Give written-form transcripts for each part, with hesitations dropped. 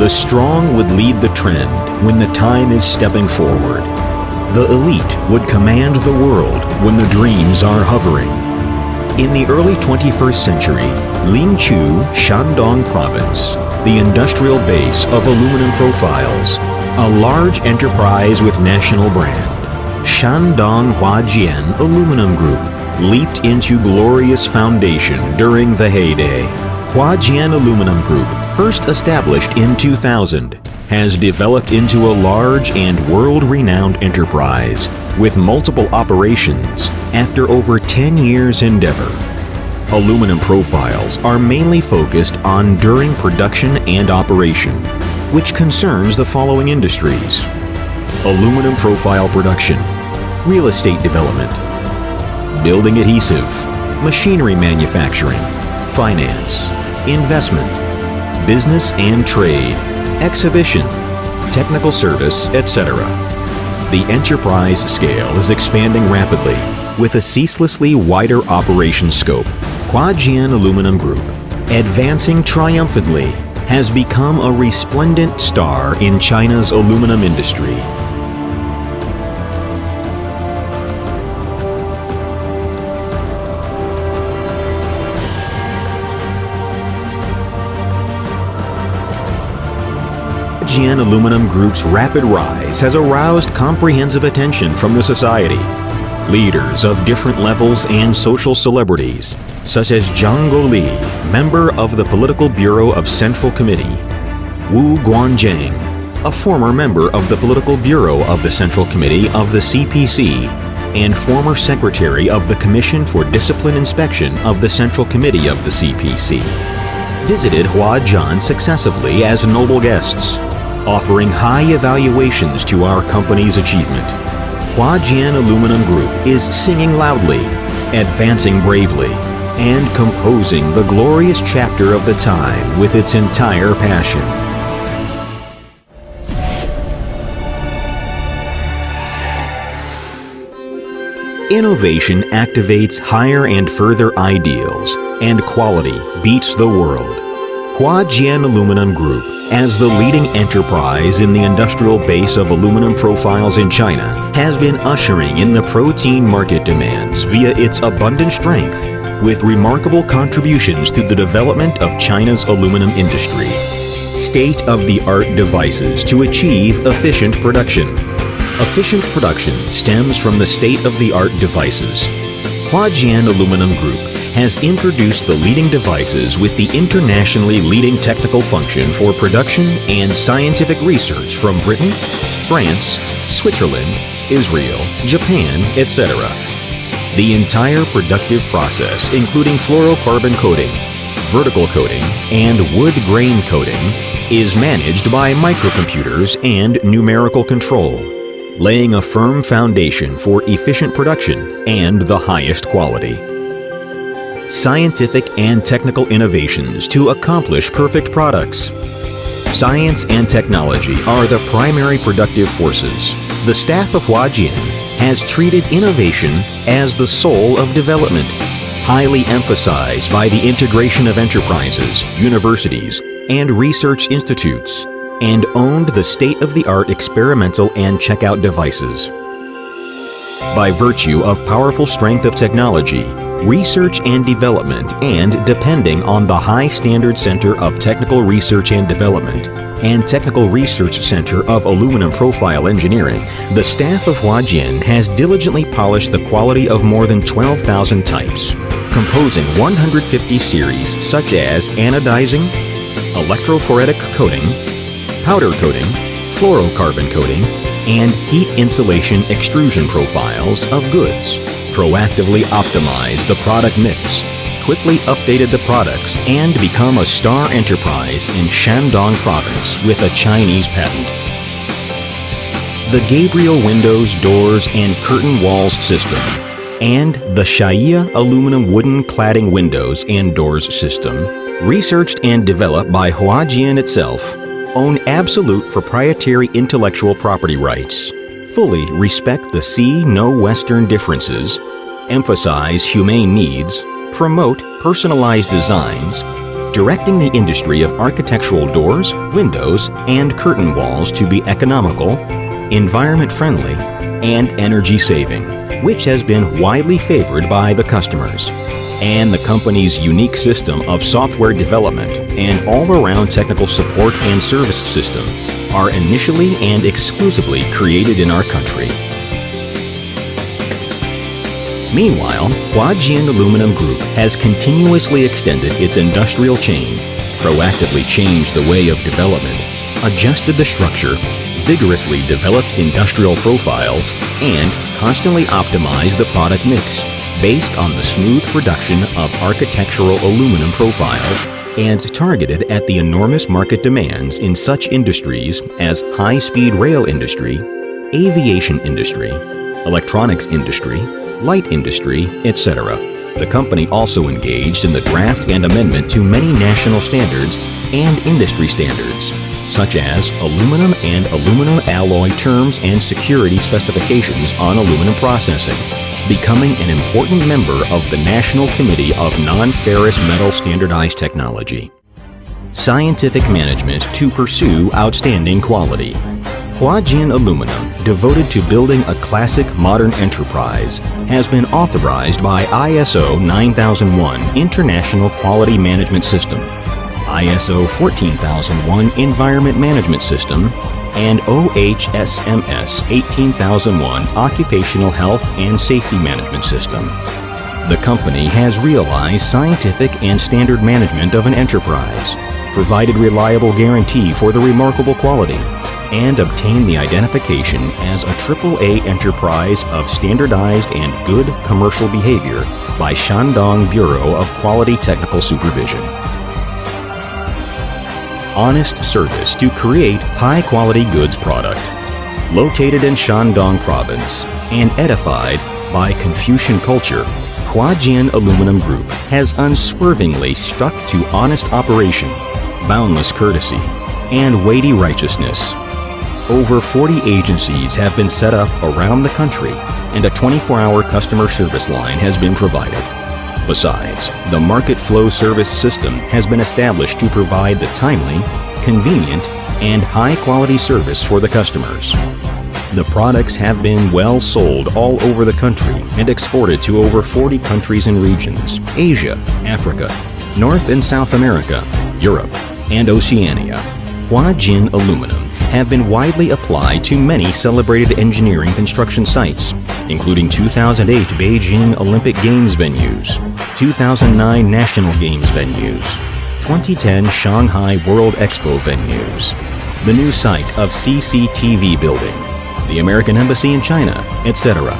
The strong would lead the trend when the time is stepping forward. The elite would command the world when the dreams are hovering. In the early 21st century, Lingqiu, Shandong Province, the industrial base of aluminum profiles, a large enterprise with national brand, Shandong Huajian Aluminium Group, leaped into glorious foundation during the heyday. Huajian Aluminium Group, first established in 2000, has developed into a large and world-renowned enterprise with multiple operations after over 10 years' endeavor. Aluminum profiles are mainly focused on during production and operation, which concerns the following industries: aluminum profile production, real estate development, building adhesive, machinery manufacturing, finance, investment, business and trade, exhibition, technical service, etc. The enterprise scale is expanding rapidly with a ceaselessly wider operation scope. Huajian Aluminium Group, advancing triumphantly, has become a resplendent star in China's aluminum industry. Huajian Aluminium Group's rapid rise has aroused comprehensive attention from the society. Leaders of different levels and social celebrities, such as Zhang Goli, member of the Political Bureau of Central Committee, Wu Guanzhang, a former member of the Political Bureau of the Central Committee of the CPC, and former Secretary of the Commission for Discipline Inspection of the Central Committee of the CPC, visited Huajian successively as noble guests, offering high evaluations to our company's achievement. Huajian Aluminium Group is singing loudly, advancing bravely, and composing the glorious chapter of the time with its entire passion. Innovation activates higher and further ideals, and quality beats the world. Huajian Aluminium Group, as the leading enterprise in the industrial base of aluminum profiles in China, has been ushering in the protein market demands via its abundant strength, with remarkable contributions to the development of China's aluminum industry. State-of-the-art devices to achieve efficient production. Efficient production stems from the state-of-the-art devices. Huajian Aluminium Group has introduced the leading devices with the internationally leading technical function for production and scientific research from Britain, France, Switzerland, Israel, Japan, etc. The entire productive process, including fluorocarbon coating, vertical coating, and wood grain coating, is managed by microcomputers and numerical control, laying a firm foundation for efficient production and the highest quality. Scientific and technical innovations to accomplish perfect products. Science and technology are the primary productive forces. The staff of Huajian has treated innovation as the soul of development, highly emphasized by the integration of enterprises, universities, and research institutes, and owned the state-of-the-art experimental and checkout devices. By virtue of powerful strength of technology, research and development, and depending on the High Standard Center of Technical Research and Development and Technical Research Center of Aluminum Profile Engineering, the staff of Huajian has diligently polished the quality of more than 12,000 types, composing 150 series such as anodizing, electrophoretic coating, powder coating, fluorocarbon coating, and heat insulation extrusion profiles of goods. Proactively optimized the product mix, quickly updated the products, and become a star enterprise in Shandong Province with a Chinese patent. The Gabriel windows, doors, and curtain walls system, and the Shaia aluminum wooden cladding windows and doors system, researched and developed by Huajian itself, own absolute proprietary intellectual property rights, fully respect the see no Western differences, emphasize humane needs, promote personalized designs, directing the industry of architectural doors, windows, and curtain walls to be economical, environment-friendly, and energy-saving, which has been widely favored by the customers. And the company's unique system of software development and all-around technical support and service system are initially and exclusively created in our country. Meanwhile, Huajian Aluminium Group has continuously extended its industrial chain, proactively changed the way of development, adjusted the structure, vigorously developed industrial profiles, and constantly optimized the product mix based on the smooth production of architectural aluminum profiles and targeted at the enormous market demands in such industries as high-speed rail industry, aviation industry, electronics industry, light industry, etc. The company also engaged in the draft and amendment to many national standards and industry standards, such as aluminum and aluminum alloy terms and security specifications on aluminum processing, becoming an important member of the National Committee of Non-Ferrous Metal Standardized Technology. Scientific management to pursue outstanding quality. Huajian Aluminium, devoted to building a classic modern enterprise, has been authorized by ISO 9001 International Quality Management System, ISO 14001 Environment Management System, and OHSMS 18001 Occupational Health and Safety Management System. The company has realized scientific and standard management of an enterprise, provided reliable guarantee for the remarkable quality, and obtained the identification as a AAA enterprise of standardized and good commercial behavior by Shandong Bureau of Quality Technical Supervision. Honest service to create high-quality goods product. Located in Shandong Province and edified by Confucian culture, Huajian Aluminium Group has unswervingly stuck to honest operation, boundless courtesy, and weighty righteousness. Over 40 agencies have been set up around the country, and a 24-hour customer service line has been provided. Besides, the market flow service system has been established to provide the timely, convenient, and high-quality service for the customers. The products have been well sold all over the country and exported to over 40 countries and regions: Asia, Africa, North and South America, Europe, and Oceania. Huajian Aluminium have been widely applied to many celebrated engineering construction sites, including 2008 Beijing Olympic Games venues, 2009 National Games venues, 2010 Shanghai World Expo venues, the new site of CCTV building, the American Embassy in China, etc.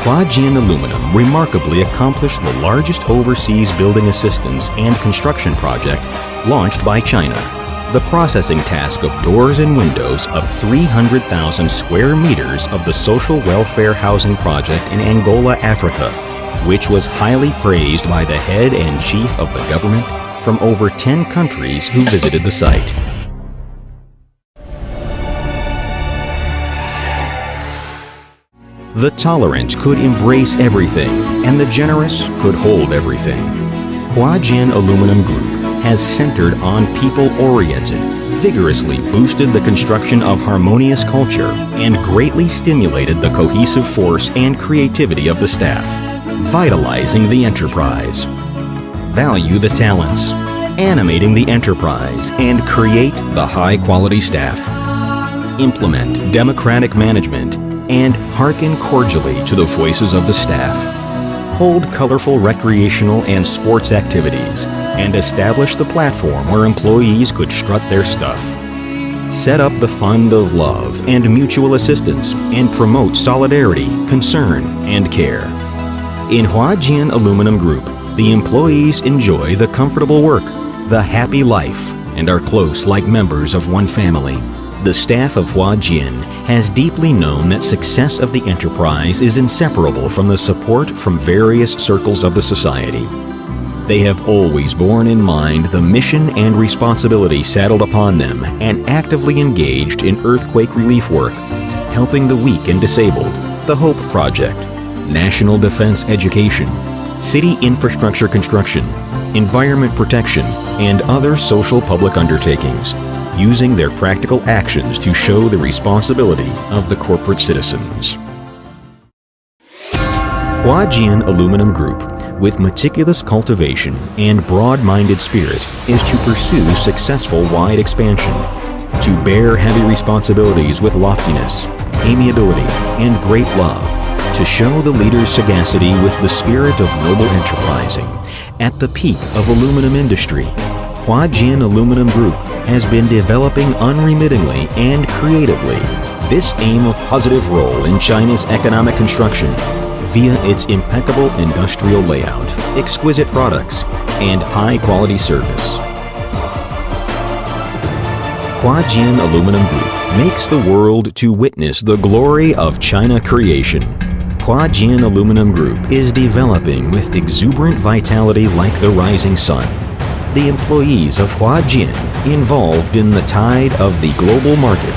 Huajian Aluminium remarkably accomplished the largest overseas building assistance and construction project launched by China, the processing task of doors and windows of 300,000 square meters of the social welfare housing project in Angola, Africa, which was highly praised by the head and chief of the government from over 10 countries who visited the site. The tolerant could embrace everything, and the generous could hold everything. Huajian Aluminium Group has centered on people-oriented, vigorously boosted the construction of harmonious culture, and greatly stimulated the cohesive force and creativity of the staff, vitalizing the enterprise. Value the talents, animating the enterprise, and create the high-quality staff. Implement democratic management and hearken cordially to the voices of the staff. Hold colorful recreational and sports activities and establish the platform where employees could strut their stuff. Set up the fund of love and mutual assistance and promote solidarity, concern, and care. In Huajian Aluminium Group, the employees enjoy the comfortable work, the happy life, and are close like members of one family. The staff of Huajian has deeply known that success of the enterprise is inseparable from the support from various circles of the society. They have always borne in mind the mission and responsibility saddled upon them and actively engaged in earthquake relief work, helping the weak and disabled, the HOPE Project, national defense education, city infrastructure construction, environment protection, and other social public undertakings, using their practical actions to show the responsibility of the corporate citizens. Huajian Aluminium Group, with meticulous cultivation and broad-minded spirit, is to pursue successful wide expansion, to bear heavy responsibilities with loftiness, amiability, and great love, to show the leader's sagacity with the spirit of noble enterprising. At the peak of aluminum industry, Huajian Aluminium Group has been developing unremittingly and creatively this aim of positive role in China's economic construction via its impeccable industrial layout, exquisite products, and high-quality service. Huajian Aluminium Group makes the world to witness the glory of China creation. Huajian Aluminium Group is developing with exuberant vitality like the rising sun. The employees of Huajian, involved in the tide of the global market,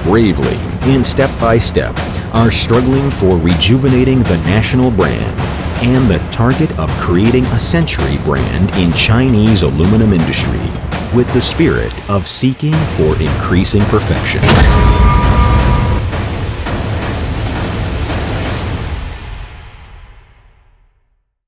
bravely and step by step, are struggling for rejuvenating the national brand and the target of creating a century brand in Chinese aluminum industry with the spirit of seeking for increasing perfection.